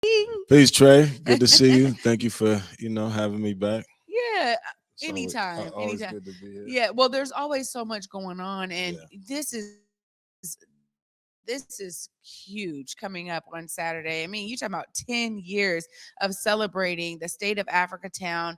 Peace, Trae. Good to see you. Thank you for, having me back. Yeah, Always, anytime, always anytime. good to be here. Yeah, well, there's always so much going on, and Yeah. this is huge coming up on Saturday. I mean, you're talking about 10 years of celebrating the state of Africatown,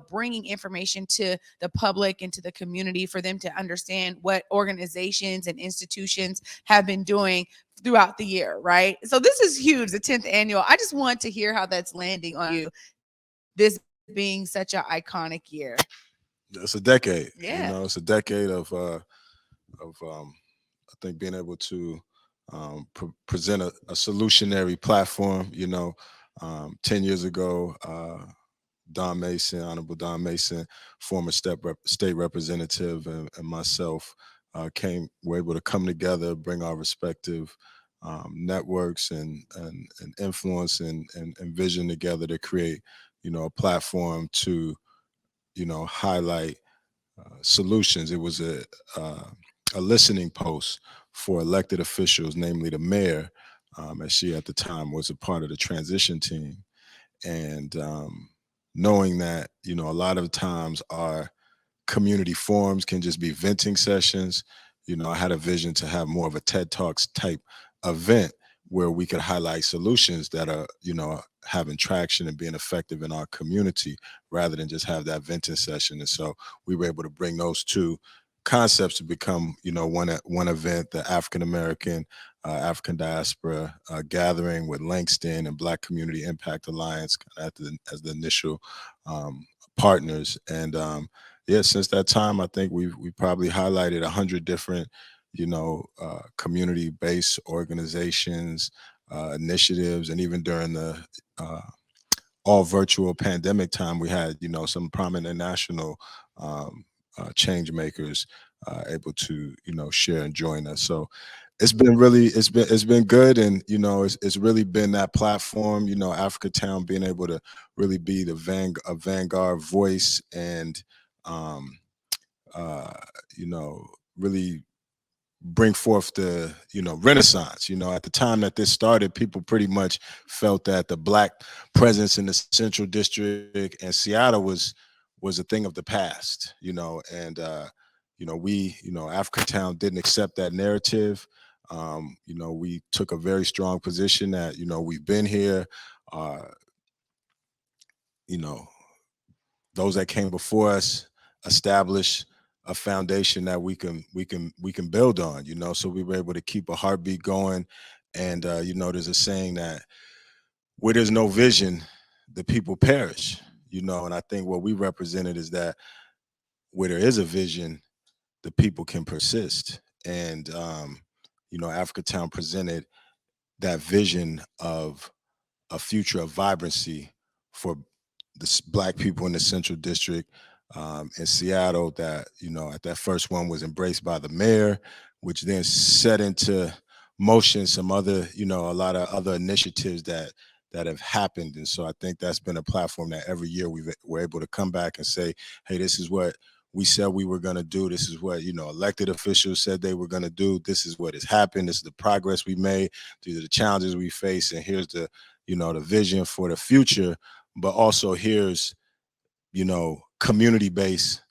bringing information to the public and to the community for them to understand what organizations and institutions have been doing throughout the year, right? So this is huge, the 10th annual. I just want to hear how that's landing on you, this being such an iconic year. It's a decade. Yeah. It's a decade of I think being able to present a solutionary platform. 10 years ago, Don Mason, Honorable Don Mason, former state representative, and myself were able to come together, bring our respective networks and influence and vision together to create, a platform to, highlight solutions. It was a listening post for elected officials, namely the mayor, as she at the time was a part of the transition team. And knowing that, a lot of times our community forums can just be venting sessions. I had a vision to have more of a TED Talks type event where we could highlight solutions that are, having traction and being effective in our community rather than just have that venting session. And so we were able to bring those two concepts to become, one event, the African American, African diaspora gathering with Langston and Black Community Impact Alliance as the initial partners. And yeah, since that time, I think we probably highlighted 100 different, community-based organizations, initiatives, and even during the uh, all virtual pandemic time, we had some prominent national change makers able to share and join us. So it's been good, and it's really been that platform. Africatown being able to really be a vanguard voice and um, uh, really bring forth the renaissance. At the time that this started, people pretty much felt that the Black presence in the central district and Seattle was a thing of the past. And we Africatown didn't accept that narrative. We took a very strong position that we've been here. uh, you know those that came before us establish a foundation that we can build on. So we were able to keep a heartbeat going. And there's a saying that where there's no vision, the people perish. And I think what we represented is that where there is a vision, the people can persist. And Africatown presented that vision of a future of vibrancy for Black people in the Central District, in Seattle. That at that first one was embraced by the mayor, which then set into motion some other, a lot of other initiatives that have happened. And so I think that's been a platform that every year we're able to come back and say, hey, this is what we said we were going to do. This is what elected officials said they were going to do. This is what has happened. This is the progress we made. These are the challenges we face, and here's the the vision for the future. But also here's community-based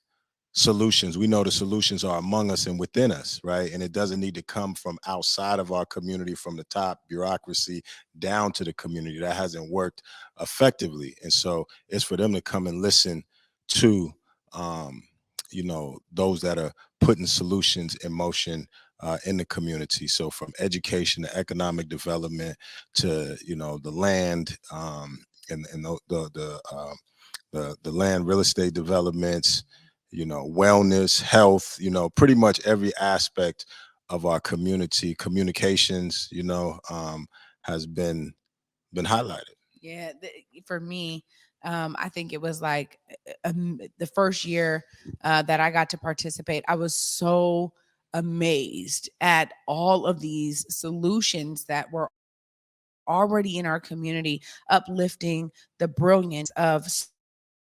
solutions. We know the solutions are among us and within us, right? And it doesn't need to come from outside of our community, from the top bureaucracy down to the community. That hasn't worked effectively. And so it's for them to come and listen to those that are putting solutions in motion in the community. So from education to economic development to the land, and the land real estate developments, wellness, health, pretty much every aspect of our community, communications, has been highlighted. Yeah, for me, I think it was like the first year that I got to participate. I was so amazed at all of these solutions that were already in our community, uplifting the brilliance of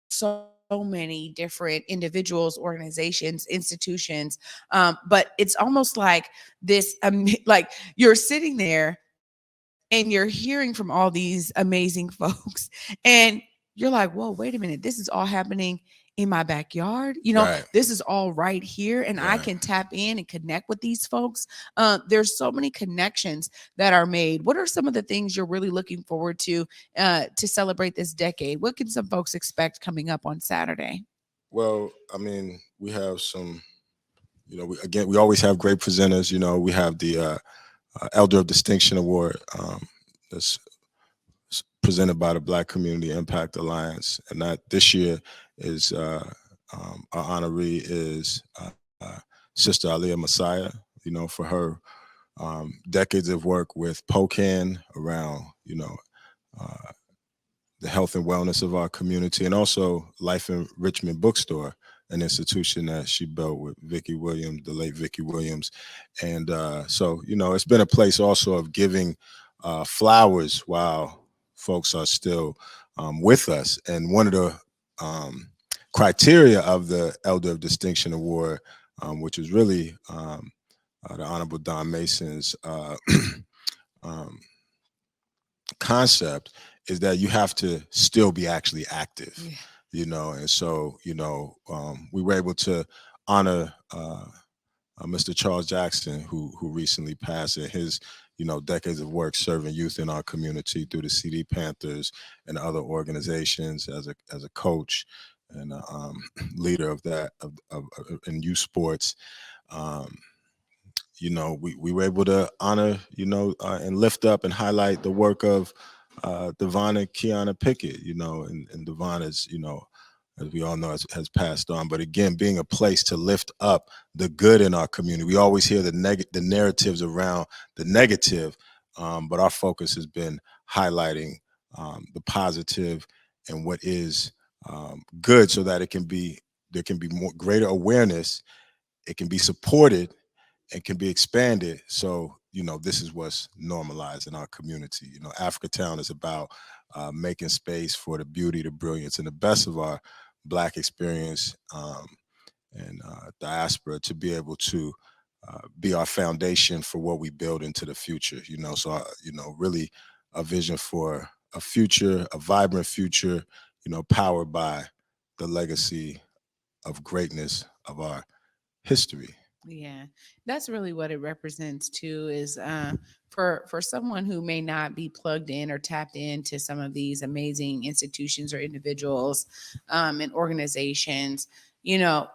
so many different individuals, organizations, institutions. But it's almost like this, like you're sitting there and you're hearing from all these amazing folks, and you're like, whoa, wait a minute, this is all happening in my backyard. Right. This is all right here, and I Right. can tap in and connect with these folks. There's so many connections that are made. What are some of the things you're really looking forward to celebrate this decade? What can some folks expect coming up on Saturday? Well, I mean, we have some, we always have great presenters. We have the Elder of Distinction Award, that's presented by the Black Community Impact Alliance, and that this year is our honoree is Sister Aliyah Messiah. For her decades of work with POCAN around uh, the health and wellness of our community, and also Life Enrichment Bookstore, an institution that she built with Vicki Williams, the late Vicki Williams. And so, it's been a place also of giving flowers while folks are still with us. And one of the criteria of the Elder of Distinction Award, which was really the Honorable Don Mason's um, concept, is that you have to still be actually active. Yeah. And so we were able to honor Mr. Charles Jackson, who recently passed, and his decades of work serving youth in our community through the CD Panthers and other organizations as a coach and a, leader of that of in youth sports. um, we were able to honor, and lift up and highlight the work of Devon and Kiana Pickett, and Devon is, as we all know, has passed on. But again, being a place to lift up the good in our community. We always hear the narratives around the negative, but our focus has been highlighting the positive and what is good, so that there can be more greater awareness, it can be supported, and can be expanded. So, this is what's normalized in our community. Africatown is about making space for the beauty, the brilliance, and the best of our Black experience, and diaspora, to be able to be our foundation for what we build into the future. So, really a vision for a future, a vibrant future, powered by the legacy of greatness of our history. Yeah, that's really what it represents too. Is for someone who may not be plugged in or tapped into some of these amazing institutions or individuals and organizations, you know,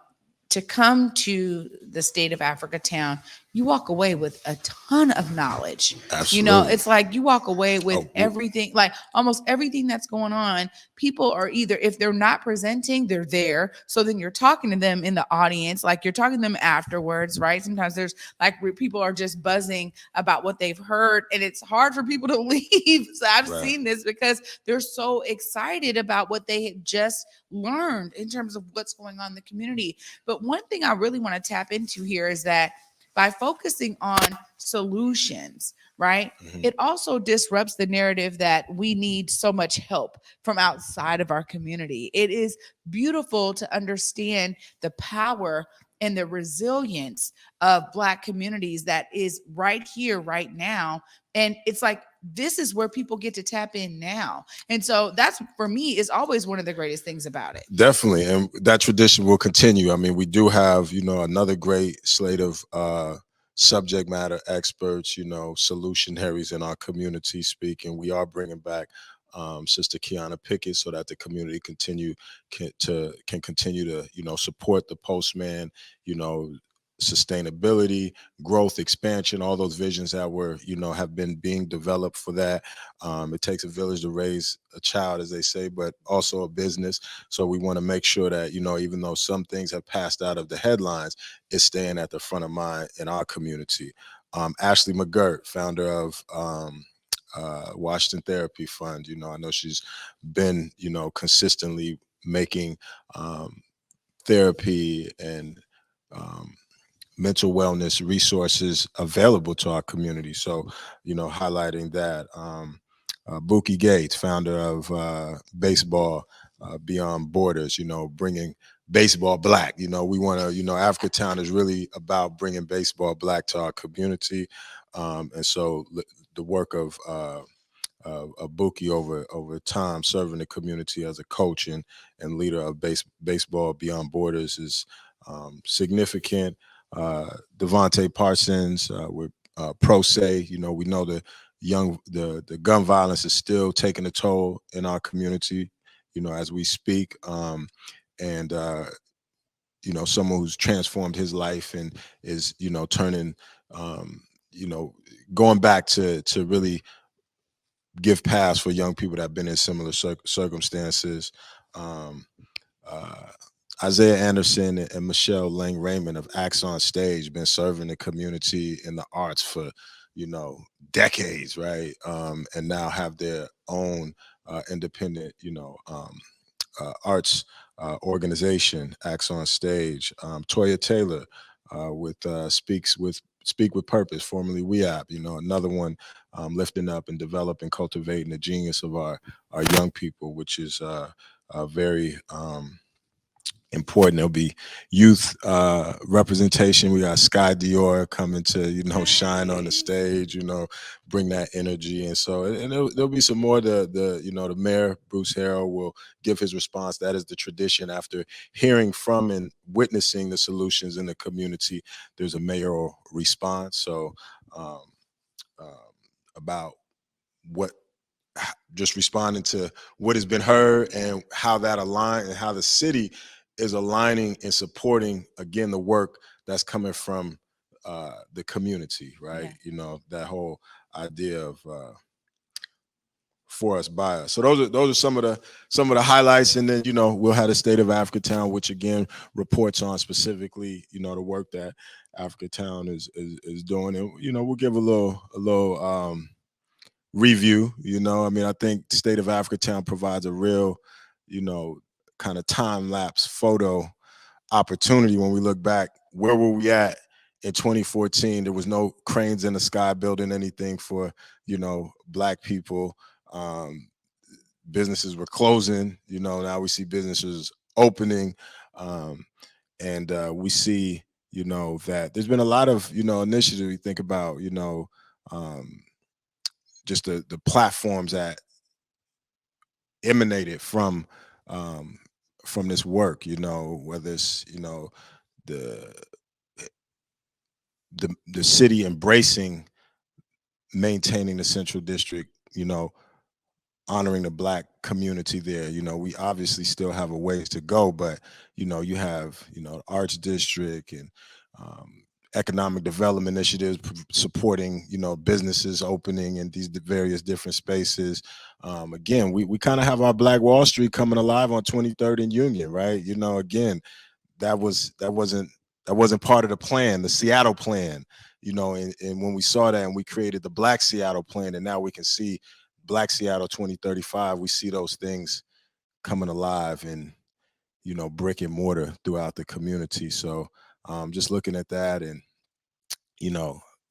to come to the state of Africatown, you walk away with a ton of knowledge. Absolutely. It's like you walk away with Oh, everything, like almost everything that's going on. People are either, if they're not presenting, they're there. So then you're talking to them in the audience, like you're talking to them afterwards, right? Sometimes there's like where people are just buzzing about what they've heard, and it's hard for people to leave. So I've right. seen this because they're so excited about what they had just learned in terms of what's going on in the community. But one thing I really want to tap into here is that by focusing on solutions, right? Mhm. It also disrupts the narrative that we need so much help from outside of our community. It is beautiful to understand the power and the resilience of Black communities that is right here, right now. And it's like, this is where people get to tap in now. And so that's, for me, is always one of the greatest things about it. Definitely, and that tradition will continue. I mean, we do have, another great slate of subject matter experts, solutionaries in our community speaking. We are bringing back Sister Kiana Pickett, so that the community can continue to, support the postman, you know, sustainability, growth, expansion, all those visions that were, have been being developed for that. It takes a village to raise a child, as they say, but also a business. So we want to make sure that, even though some things have passed out of the headlines, it's staying at the front of mind in our community. Ashley McGirt, founder of Washington Therapy Fund, I know she's been, consistently making therapy and mental wellness resources available to our community. So, highlighting that. Buki Gates, founder of Baseball Beyond Borders, bringing baseball Black. We want to, Africatown is really about bringing baseball Black to our community. And so the work of Buki over time, serving the community as a coach and leader of baseball beyond borders is significant. Devontae Parsons with Pro Se, we know the gun violence is still taking a toll in our community, as we speak. And someone who's transformed his life and is, turning, um, you know, going back to really give pass for young people that have been in similar circumstances. Um, uh, Isaiah Anderson and Michelle Lang Raymond of Acts on Stage been serving the community in the arts for, you know, decades, right? And now have their own independent, arts organization, Acts on Stage. Toya Taylor with Speak with Purpose, formerly WeApp, another one lifting up and developing, cultivating the genius of our young people, which is very important. There'll be youth representation. We got Sky Dior coming to, shine on the Nice. stage, bring that energy. And so, and there'll be some more. The mayor, Bruce Harrell, will give his response. That is the tradition. After hearing from and witnessing the solutions in the community, there's a mayoral response. So, um, about what just responding to what has been heard and how that align and how the city is aligning and supporting again the work that's coming from the community, right? Yeah. That whole idea of for us by us. So those are some of the highlights, and then we'll have the State of Africatown, which again reports on specifically the work that Africatown is doing, and we'll give a little review. I think State of Africatown provides a real, kind of time lapse photo opportunity when we look back. Where were we at in 2014? There was no cranes in the sky building anything for Black people. Businesses were closing. Now we see businesses opening, and we see that there's been a lot of initiatives. We think about um, just the platforms that emanated um, from this work, whether it's the the city embracing maintaining the central district, honoring the Black community there. We obviously still have a ways to go, but you have arts district and economic development initiatives supporting businesses opening in these various different spaces. Again, we kind of have our Black Wall Street coming alive on 23rd and Union, right? Again, that wasn't part of the plan, the Seattle plan, and when we saw that and we created the Black Seattle plan, and now we can see Black Seattle 2035, we see those things coming alive in brick and mortar throughout the community. So just looking at that, and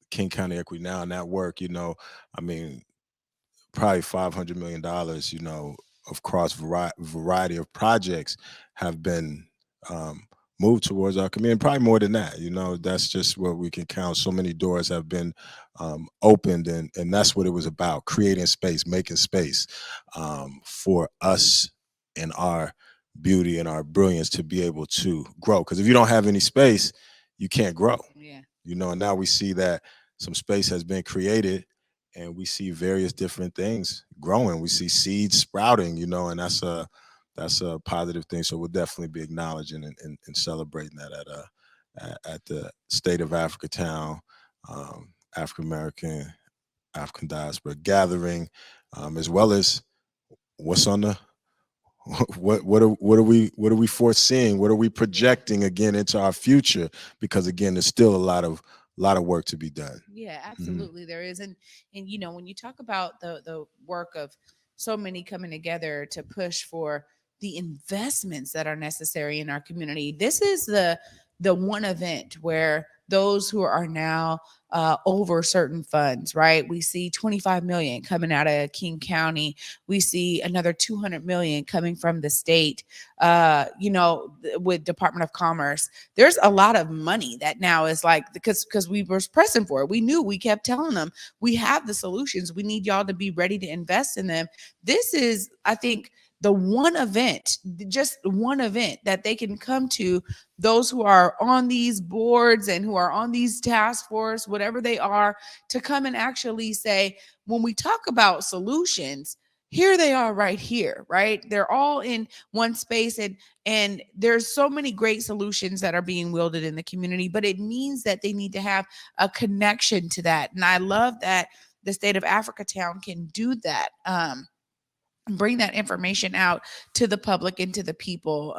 King County Equity Now and that work, I mean, probably $500 million, across variety of projects have been moved towards our community. Probably more than that. That's just what we can count. So many doors have been opened, and that's what it was about: creating space, making space for us and our beauty and our brilliance to be able to grow. Because if you don't have any space, you can't grow. Yeah. And now we see that some space has been created, and we see various different things growing. We see seeds sprouting, and that's a positive thing. So we'll definitely be acknowledging and celebrating that at the State of Africatown, African American, African Diaspora Gathering, as well as what's on the what are we foreseeing? What are we projecting again into our future? Because again, there's still a lot of work to be done. Yeah, Mhm. absolutely there is. And when you talk about the work of so many coming together to push for the investments that are necessary in our community, this is the one event where those who are now over certain funds, right? We see 25 million coming out of King County. We see another 200 million coming from the state, with Department of Commerce. There's a lot of money that now is like, because we were pressing for it. We knew, we kept telling them, we have the solutions. We need y'all to be ready to invest in them. This is, I think, the one event, just one event that they can come to, those who are on these boards and who are on these task force, whatever they are, to come and actually say, when we talk about solutions, here they are right here, right? They're all in one space, and there's so many great solutions that are being wielded in the community, but it means that they need to have a connection to that. And I love that the state of Africatown can do that. Bring that information out to the public and to the people.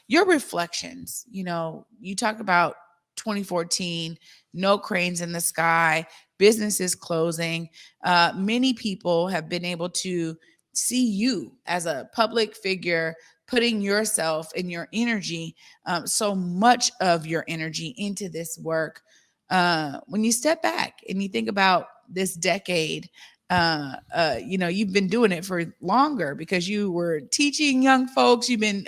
Your reflections, you talk about 2014, no cranes in the sky, businesses closing. Many people have been able to see you as a public figure, putting yourself and your energy, so much of your energy into this work. When you step back and you think about this decade, you've been doing it for longer because you were teaching young folks. You've been,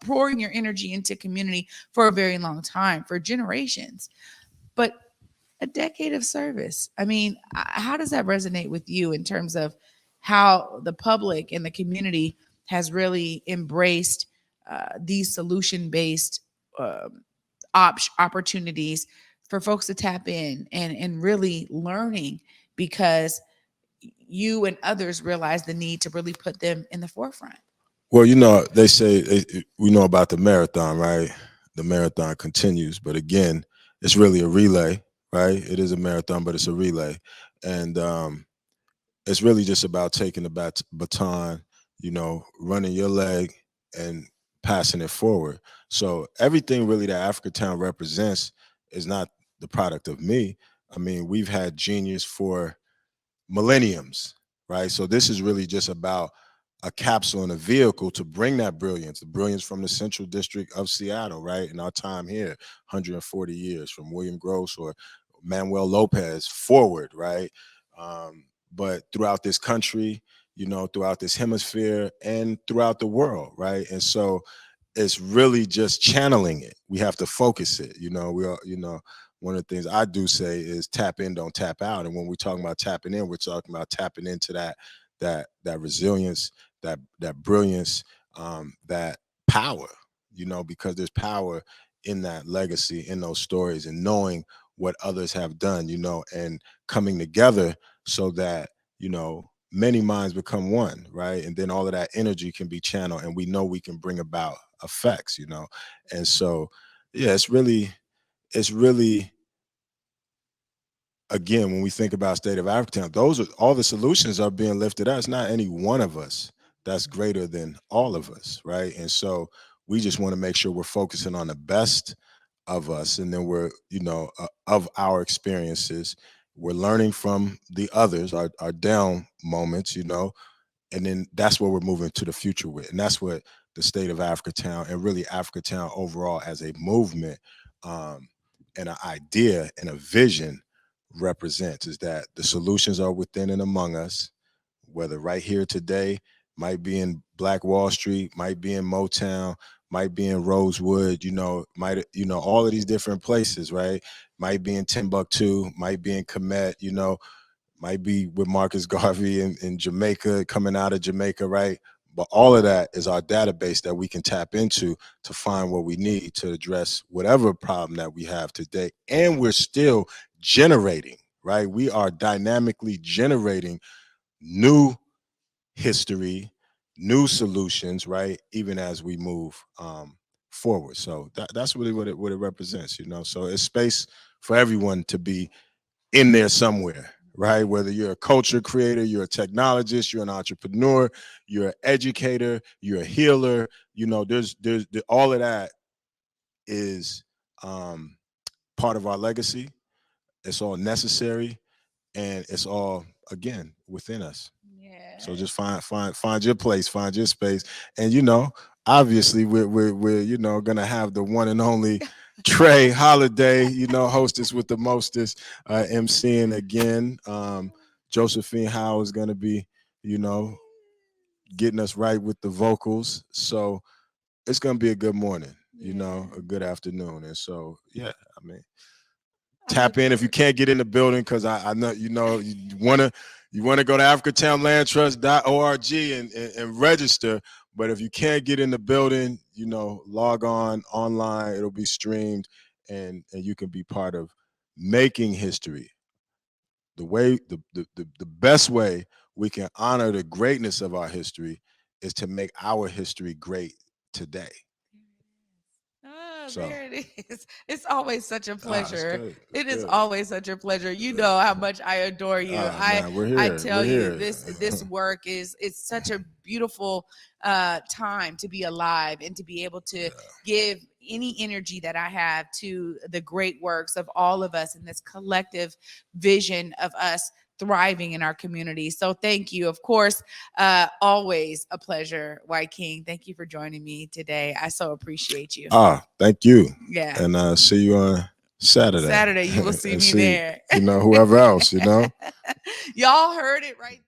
pouring your energy into community for a very long time, for generations. But a decade of service. I mean, how does that resonate with you in terms of how the public and the community has really embraced these solution-based opportunities for folks to tap in and really learning, because you and others realize the need to really put them in the forefront? Well, they say we know about the marathon, right? The marathon continues, but again, it's really a relay, right? It is a marathon, but it's a relay, and it's really just about taking the baton, running your leg and passing it forward. So everything really that Africatown represents is not the product of me. I mean, we've had genius for millenniums, right? So this is really just about a capsule and a vehicle to bring that brilliance, the brilliance from the Central District of Seattle, right? In our time here, 140 years, from William Gross or Manuel Lopez forward, right? But throughout this country, throughout this hemisphere and throughout the world, right? And so it's really just channeling it. We have to focus it. We are, one of the things I do say is tap in, don't tap out. And when we're talking about tapping in, we're talking about tapping into that resilience, that brilliance, that power, because there's power in that legacy, in those stories, and knowing what others have done, and coming together so that, many minds become one, right? And then all of that energy can be channeled, and we know we can bring about effects, And so, yeah, it's really again, when we think about State of Africatown, those are all the solutions are being lifted up. It's not any one of us that's greater than all of us, right? And so we just want to make sure we're focusing on the best of us, and then we're, of our experiences. We're learning from the others, our down moments, and then that's what we're moving to the future with. And that's what the State of Africatown, and really Africatown overall as a movement, and an idea and a vision represents, is that the solutions are within and among us, whether right here today, might be in Black Wall Street, might be in Motown, might be in Rosewood, might, all of these different places, right? Might be in Timbuktu, might be in Kemet, might be with Marcus Garvey in Jamaica, coming out of Jamaica, right? But all of that is our database that we can tap into to find what we need to address whatever problem that we have today. And we're still generating, right? We are dynamically generating new history, new solutions, right? Even as we move forward. So that's really what it represents, So it's space for everyone to be in there somewhere, right? Whether you're a culture creator, you're a technologist, you're an entrepreneur, you're an educator, you're a healer, there's all of that is part of our legacy. It's all necessary, and it's all, again, within us. So just Yes. find your place, find your space, and obviously we're gonna have the one and only Trae Holiday, you know, hostess with the mostest, MCing again. Josephine Howe is going to be, you know, getting us right with the vocals. So it's going to be a good morning, you know, a good afternoon. And so, yeah, I mean, tap in if you can't get in the building, because I know, you know, you want to go to africatownlandtrust.org and register. But if you can't get in the building, you know, log on online. It'll be streamed, and you can be part of making history. The way, the best way we can honor the greatness of our history is to make our history great today. Oh, So there it is. It's always such a it's pleasure. good. It's It is good. always such a pleasure. You know how much I adore you. Man, we're I here. tell We're you, here. this work is, it's such a beautiful time to be alive and to be able to give any energy that I have to the great works of all of us in this collective vision of us thriving in our community. So thank you. Of course, always a pleasure, Wyking. Thank you for joining me today. I so appreciate you. Thank you. Yeah. And see you on Saturday. Saturday, you will see and me see, there. you know, whoever else, you know. Y'all heard it right